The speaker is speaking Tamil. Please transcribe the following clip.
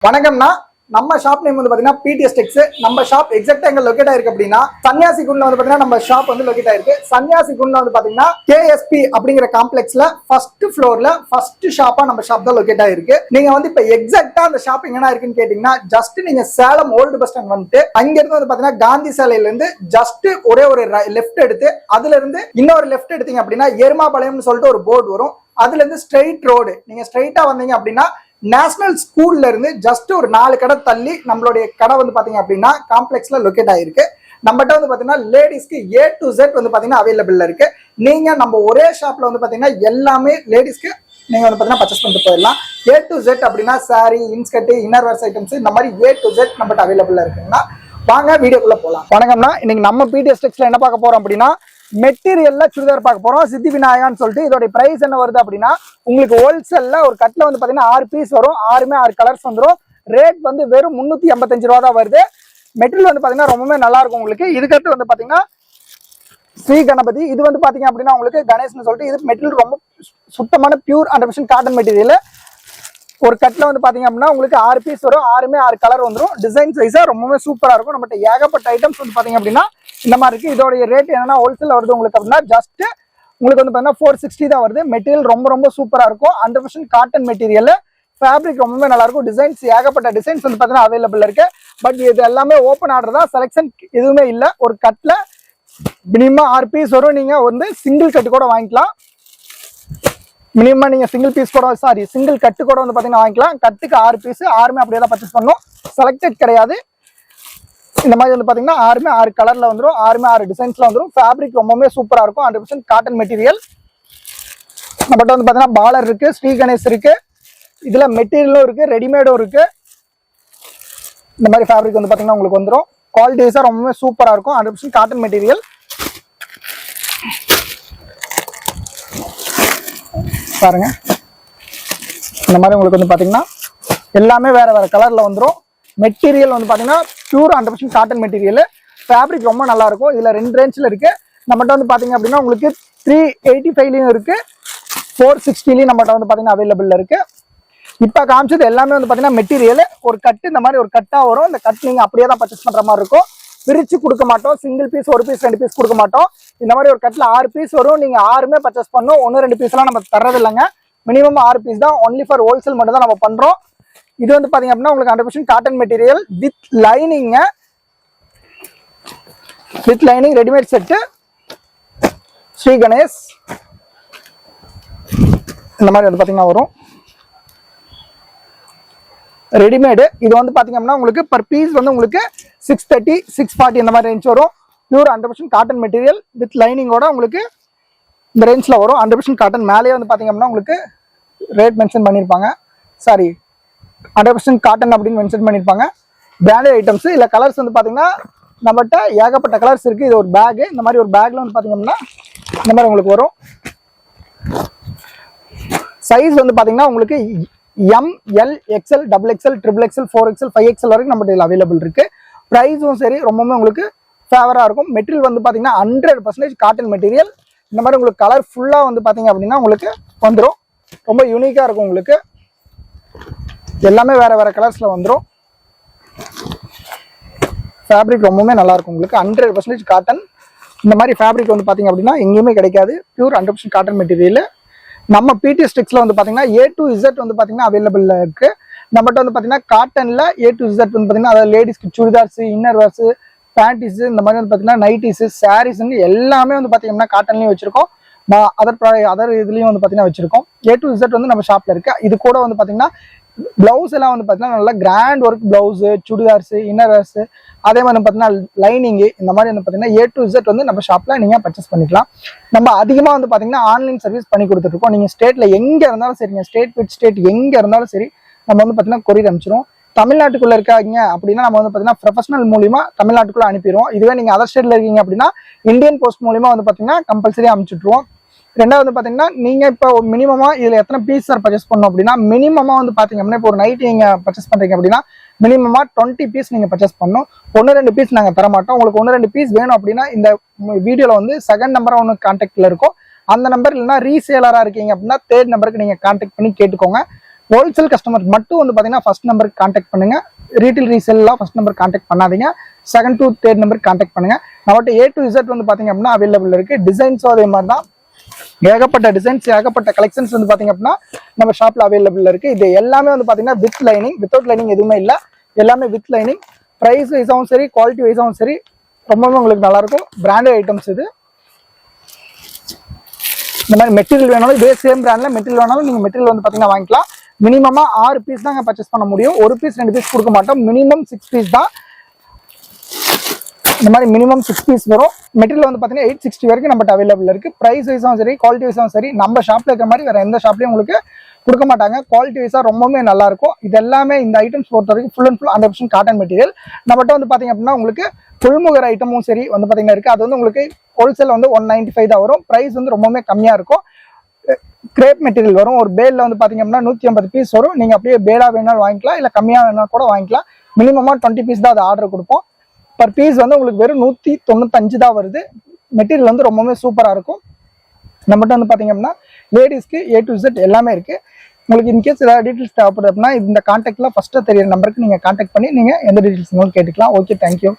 வணக்கம்னா நம்ம ஷாப் நேம் வந்து பாத்தீங்கன்னா பிடிஎஸ் டெக்ஸ். நம்ம ஷாப் எக்ஸாக்ட்டா எங்க லொகேட் ஆயிருக்கு அப்படின்னா சன்னியாசி குண்ட்ல வந்து பாத்தீங்கன்னா நம்ம ஷாப் வந்து லொகேட் ஆயிருக்கு. சன்னியாசி குண்ட்ல வந்து பாத்தீங்கன்னா கேஎஸ்பி அப்படிங்கிற காம்ப்ளெக்ஸ்ல ஃபர்ஸ்ட் ஃப்ளோர்ல ஃபர்ஸ்ட் ஷாப்பா நம்ம ஷாப் தான் லொகேட் ஆயிருக்கு. நீங்க வந்து இப்ப எக்ஸாக்ட்டா அந்த ஷாப் எங்கனா இருக்குன்னு கேட்டீங்கன்னா ஜஸ்ட் நீங்க சேலம் ஓல்டு பஸ் ஸ்டாண்ட் வந்துட்டு அங்க இருந்து வந்து பாத்தீங்கன்னா காந்தி சாலையில இருந்து ஜஸ்ட் ஒரே ஒரு லெஃப்ட் எடுத்து அதுல இருந்து இன்னொரு லெஃப்ட் எடுத்தீங்க அப்படின்னா எருமாபாளையம்னு சொல்லிட்டு ஒரு போர்டு வரும். அதுல இருந்து ஸ்ட்ரெயிட் ரோடு நீங்க ஸ்ட்ரெயிட்டா வந்தீங்க அப்படின்னா நேஷனல் ஸ்கூல்ல இருந்து ஜஸ்ட் ஒரு 4 கடை தள்ளி நம்மளுடைய கடை வந்து பாத்தீங்க அப்படின்னா காம்ப்ளெக்ஸ்ல லொகேட் ஆயிருக்கு. நம்மகிட்ட வந்து பாத்தீங்கன்னா லேடிஸ்க்கு A to Z வந்து பாத்தீங்கன்னா அவைலபிள் இருக்கு. நீங்க நம்ம ஒரே ஷாப்ல வந்து பாத்தீங்கன்னா எல்லாமே லேடிஸ்க்கு நீங்க வந்து பாத்தீங்கன்னா பர்ச்சேஸ் பண்ணிட்டு போயிடலாம். A to Z அப்படின்னா sorry, inskirt, inner wears items இந்த மாதிரி A to Z நம்மகிட்ட அவைலபிள் இருக்குன்னா வாங்க வீடியோக்குள்ள போலாம். வணக்கம்னா இன்னைக்கு நம்ம பிடிஎஸ் டெக்ஸ்ல என்ன பார்க்க போறோம் அப்படின்னா மெட்டீரியல்ல சுடிதார் பார்க்க போறோம். சித்தி விநாயகான்னு சொல்லிட்டு இதோட பிரைஸ் என்ன வருது அப்படின்னா உங்களுக்கு ஹோல்சேல்ல ஒரு கட்ல வந்து பாத்தீங்கன்னா 6 பீஸ் வரும். 6 கலர்ஸ் வந்துடும். ரேட் வந்து வெறும் 385 ரூபா தான் வருது. மெட்டீரியல் வந்து பாத்தீங்கன்னா ரொம்பவே நல்லா இருக்கும். உங்களுக்கு இதுக்கடுத்து வந்து பாத்தீங்கன்னா ஸ்ரீ கணபதி இது வந்து பாத்தீங்க அப்படின்னா உங்களுக்கு கணேஷ்னு சொல்லிட்டு இது மெட்டீரியல் ரொம்ப சுத்தமான பியூர் 100% காட்டன் மெட்டீரியல். ஒரு கட்ல வந்து பாத்தீங்க அப்படின்னா உங்களுக்கு 6 பீஸ் வரும். 6 கலர் வந்துடும். டிசைன் சைஸா ரொம்பவே சூப்பரா இருக்கும். நம்மகிட்ட ஏகப்பட்ட ஐட்டம்ஸ் வந்து பாத்தீங்க அப்படின்னா இந்த மாதிரி இருக்கு. இதோட ரேட் என்னன்னா ஹோல்சேல் வருது உங்களுக்கு அப்படின்னா ஜஸ்ட் உங்களுக்கு வந்து பாத்தீங்கன்னா 460 தான் வருது. மெட்டீரியல் ரொம்ப சூப்பரா இருக்கும். 100% காட்டன் மெட்டீரியல். ஃபேப்ரிக் ரொம்பவே நல்லா இருக்கும். டிசைன்ஸ் ஏகப்பட்ட டிசைன்ஸ் வந்து பாத்தீங்கன்னா அவைலபிள் இருக்கு. பட் இது எல்லாமே ஓப்பன் ஆர்டர் தான். செலெக்ஷன் எதுவுமே இல்லை. ஒரு கட்ல மினிமம் 6 பீஸ் வரும். நீங்க வந்து சிங்கிள் கட்டு கூட வாங்கிக்கலாம். மினிமம் நீங்க சிங்கிள் பீஸ் கூட சிங்கிள் கட்டு கூட வந்து பாத்தீங்கன்னா வாங்கிக்கலாம். கட்டுக்கு 6 பீஸ் 6 அப்படியே தான் பர்ச்சேஸ் பண்ணணும். செலக்டட் கிடையாது. இந்த மாதிரி வந்து பாத்தீங்கன்னா 6 கலர்ல வந்துடும். 6 டிசைன்ஸ்ல வந்துடும். ஃபேப்ரிக் ரொம்பவே சூப்பரா இருக்கும். 100% காட்டன் மெட்டீரியல். நம்மகிட்ட வந்து பாத்தீங்கன்னா பாலர் இருக்கு, ஸ்ரீ கணேஷ் இருக்கு. இதுல மெட்டீரியலும் இருக்கு, ரெடிமேடும் இருக்கு. இந்த மாதிரி ஃபேப்ரிக் வந்து பாத்தீங்கன்னா உங்களுக்கு வந்துடும். குவாலிட்டிஸா ரொம்பவே சூப்பரா இருக்கும். 100% காட்டன் மெட்டீரியல். பாருங்க இந்த மாதிரி உங்களுக்கு வந்து பாத்தீங்கன்னா எல்லாமே வேற கலர்ல வந்துடும். மெட்டீரியல் வந்து பாத்தீங்கன்னா பியூர் 100% காட்டன் மெட்டீரியல். ஃபேப்ரிக் ரொம்ப நல்லா இருக்கும். இதுல 2 ரேஞ்ச்ல இருக்கு. நம்மகிட்ட வந்து பாத்தீங்க அப்படின்னா உங்களுக்கு 385லயும் இருக்கு, 460லயும் நம்மகிட்ட வந்து பாத்தீங்கன்னா அவைலபிள் இருக்கு. இப்ப காமிச்சது எல்லாமே வந்து பாத்தீங்கன்னா மெட்டீரியல். ஒரு கட்டு இந்த மாதிரி ஒரு கட்டா வரும். இந்த கட் நீங்க அப்படியே தான் பர்ச்சேஸ் பண்ற மாதிரி இருக்கும். பிரிச்சு கொடுக்க மாட்டோம். சிங்கிள் பீஸ் 1 பீஸ் 2 பீஸ் கொடுக்க மாட்டோம். இந்த மாதிரி ஒரு கட்ல 6 பீஸ் வரும். நீங்க 6 பர்ச்சேஸ் பண்ணும். 1-2 பீஸ் எல்லாம் நம்ம தர்றது இல்லைங்க. மினிமம் 6 பீஸ் தான். ஒன்லி ஃபார் ஹோல்சேல் மட்டும் தான் நம்ம பண்றோம். இது வந்து பாத்தீங்க அப்படின்னா உங்களுக்கு 100% cotton material with lining. With lining readymade set Shri Ganesh இந்த மாதிரி வந்து பாத்தீங்கன்னா வரும். ரெடிமேடு இது வந்து பாத்தீங்க அப்படின்னா உங்களுக்கு பர் பீஸ் வந்து உங்களுக்கு 630 640 இந்த மாதிரி ரேஞ்ச் வரும். பியூர் 100% காட்டன் மெட்டீரியல் வித் லைனிங்கோட உங்களுக்கு இந்த ரேஞ்ச்ல வரும். 100% காட்டன். மேலேயே வந்து பாத்தீங்க அப்படின்னா உங்களுக்கு ரேட் மென்ஷன் பண்ணியிருப்பாங்க. 100% காட்டன் அப்படின்னு மென்ஷன் பண்ணியிருப்பாங்க. Branded items. இல்லை கலர்ஸ் வந்து பாத்தீங்கன்னா நம்மகிட்ட ஏகப்பட்ட கலர்ஸ் இருக்கு. இது ஒரு பேக். இந்த மாதிரி ஒரு பேக்ல வந்து பாத்தீங்க அப்படின்னா இந்த மாதிரி உங்களுக்கு வரும். சைஸ் வந்து பாத்தீங்கன்னா உங்களுக்கு ML XL XXL XXL 4XL 5XL வரைக்கும் நம்மகிட்ட இதில் அவைலபிள் இருக்கு. ப்ரைஸும் சரி ரொம்பவுமே உங்களுக்கு ஃபேவரா இருக்கும். மெட்டீரியல் வந்து பாத்தீங்கன்னா 100% காட்டன் மெட்டீரியல். இந்த மாதிரி உங்களுக்கு கலர் ஃபுல்லா வந்து பாத்தீங்க அப்படின்னா உங்களுக்கு வந்துடும். ரொம்ப யூனிக்கா இருக்கும். உங்களுக்கு எல்லாமே வேற கலர்ஸ்ல வந்துடும். ஃபேப்ரிக் ரொம்பவுமே நல்லா இருக்கும். உங்களுக்கு 100% காட்டன். இந்த மாதிரி ஃபேப்ரிக் வந்து பாத்தீங்க அப்படின்னா எங்கேயுமே கிடைக்காது. Pure 100% cotton material. நம்ம பிடிஎஸ் டெக்ஸ்ல வந்து பாத்தீங்கன்னா A to Z வந்து பாத்தீங்கன்னா அவைலபிள் இருக்கு. நம்மகிட்ட வந்து பாத்தீங்கன்னா காட்டன்ல A to Z வந்து பாத்தீங்கன்னா அதாவது லேடிஸ்க்கு சுடிதார்ஸ், இன்னர் வேர்ஸ், பேண்டிஸ் இந்த மாதிரி வந்து பாத்தீங்கன்னா நைட்டிஸ், சாரீஸ் எல்லாமே வந்து பாத்தீங்கன்னா காட்டன்லயும் வச்சிருக்கோம். அதர் இதுலயும் வந்து பாத்தீங்கன்னா வச்சிருக்கோம். A to Z வந்து நம்ம ஷாப்ல இருக்கு. இது கூட வந்து பாத்தீங்கன்னா பிளவுஸ் எல்லாம் வந்து பாத்தீங்கன்னா நல்லா grand work blouse, churidars, inner wears, அதே மாதிரி பாத்தீங்கன்னா லைனிங் இந்த மாதிரி வந்து பாத்தீங்கன்னா A to Z வந்து நம்ம ஷாப்ல நீங்க பர்ச்சேஸ் பண்ணிக்கலாம். நம்ம அதிகமா வந்து பாத்தீங்கன்னா ஆன்லைன் சர்வீஸ் பண்ணி கொடுத்துட்டு இருக்கோம். நீங்க ஸ்டேட்ல எங்க இருந்தாலும் சரிங்க, ஸ்டேட் வித் ஸ்டேட் எங்க இருந்தாலும் சரி நம்ம வந்து பாத்தீங்கன்னா கொரியர் அனுப்பிச்சிரும். தமிழ்நாட்டுக்குள்ள இருக்காங்க அப்படின்னா நம்ம வந்து பாத்தீங்கன்னா ப்ரொஃபஷனல் மூலியமா தமிழ்நாட்டுக்குள்ள அனுப்பிடுவோம். இதுவே நீங்க அதர் ஸ்டேட்ல இருக்கீங்க அப்படின்னா இந்தியன் போஸ்ட் மூலியமா வந்து பாத்தீங்கன்னா கம்பல்சரி அனுப்பிச்சுட்டுருவோம். ரெண்டாவது வந்து பாத்தீங்கன்னா நீங்க இப்போ மினிமமா இதுல எத்தனை பீஸ் சார் பர்ச்சேஸ் பண்ணணும் அப்படின்னா மினிமமா வந்து பாத்தீங்க அப்படின்னா இப்போ ஒரு நைட் நீங்க பர்ச்சேஸ் பண்றீங்க அப்படின்னா மினிமமா 20 பீஸ் நீங்க பர்ச்சேஸ் பண்ணணும். 1-2 பீஸ் நாங்க தர மாட்டோம். உங்களுக்கு 1-2 பீஸ் வேணும் அப்படின்னா இந்த வீடியோல வந்து செகண்ட் நம்பரா ஒன்று கான்டாக்ட்ல இருக்கும். அந்த நம்பர் இல்லைன்னா ரீசேலரா இருக்கீங்க அப்படின்னா 3rd நம்பருக்கு நீங்க கான்டாக்ட் பண்ணி கேட்டுக்கோங்க. ஹோல்சேல் கஸ்டமர் மட்டும் வந்து பார்த்தீங்கன்னா ஃபர்ஸ்ட் நம்பருக்கு கான்டாக்ட் பண்ணுங்க. ரீட்டைல் ரீசேல்லாம் ஃபர்ஸ்ட் நம்பர் கான்டாக்ட் பண்ணாதீங்க. செகண்ட் டு தேர்ட் நம்பருக்கு கான்டாக்ட் பண்ணுங்க. நம்மகிட்ட A to Z வந்து பார்த்தீங்க அப்படின்னா அவைலபிள் இருக்கு. டிசைன்ஸும் அதே மாதிரி தான், ஏகப்பட்ட டிசைன்ஸ் ஏகப்பட்ட கலெக்ஷன்ஸ் வந்து பார்த்தீங்க அப்படின்னா நம்ம ஷாப்ல அவைலபிள் இருக்கு. இது எல்லாமே வந்து பார்த்தீங்கன்னா வித் லைனிங், வித்தவுட் லைனிங் எதுவுமே இல்லை, எல்லாமே வித் லைனிங். ப்ரைஸ் வைஸாகவும் சரி, குவாலிட்டி வைஸாகவும் சரி, ரொம்பவே உங்களுக்கு நல்லா இருக்கும். பிராண்டட் ஐட்டம்ஸ் இது. இந்த மாதிரி மெட்டீரியல் வேணாலும் இதே சேம் பிராண்ட்ல மெட்டீரியல் வேணாலும் நீங்க மெட்டீரியல் வந்து பாத்தீங்கன்னா வாங்கிக்கலாம். மினிமமா 6 பீஸ் தாங்க பர்ச்சேஸ் பண்ண முடியும். 1 பீஸ் 2 பீஸ் கொடுக்க மாட்டோம். மினிமம் 6 பீஸ் தான். இந்த மாதிரி மினிமம் 6 பீஸ் வரும். மெட்டீரியல் வந்து பாத்தீங்கன்னா 860 வரைக்கும் நம்மகிட்ட அவைலபிள் இருக்கு. பிரைஸ் வைஸாகவும் சரி, குவாலிட்டி வைஸாகவும் சரி, நம்ம ஷாப்ல இருக்கிற மாதிரி வேற எந்த ஷாப்லயும் உங்களுக்கு கொடுக்க மாட்டாங்க. குவாலிட்டி வைஸா ரொம்பவே நல்லா இருக்கும். இது எல்லாமே இந்த ஐட்டம்ஸ் பொறுத்த வரைக்கும் full and full 100% cotton material. நம்மகிட்ட வந்து பாத்தீங்க அப்படின்னா உங்களுக்கு புல்முகர் ஐட்டமும் சரி வந்து பாத்தீங்கன்னா இருக்கு. அது வந்து உங்களுக்கு ஹோல்சேல் வந்து 195 தான் வரும். பிரைஸ் வந்து ரொம்பவே கம்மியா இருக்கும். கிரேப் மெட்டீரியல் வரும். ஒரு பேல்ல வந்து பாத்தீங்க அப்படின்னா 150 பீஸ் வரும். நீங்க அப்படியே பேலா வேணாலும் வாங்கிக்கலாம், இல்ல கம்மியா வேணாலும் கூட வாங்கிக்கலாம். மினிமமா 20 பீஸ் தான் அது ஆர்டர் கொடுப்போம். பர் பீஸ் வந்து உங்களுக்கு வெறும் 195 தான் வருது. மெட்டீரியல் வந்து ரொம்பவே சூப்பரா இருக்கும். நம்மகிட்ட வந்து பாத்தீங்க அப்படின்னா லேடிஸ்க்கு A to Z எல்லாமே இருக்கு. உங்களுக்கு இன்கேஸ் ஏதாவது டீடைல்ஸ் தேவைப்படுது அப்படின்னா இந்த கான்டாக்ட்ல ஃபர்ஸ்ட் தெரியுற நம்பருக்கு நீங்க கான்டாக்ட் பண்ணி நீங்க எந்த டீடைல்ஸ் கேட்டுக்கலாம். Okay, thank you.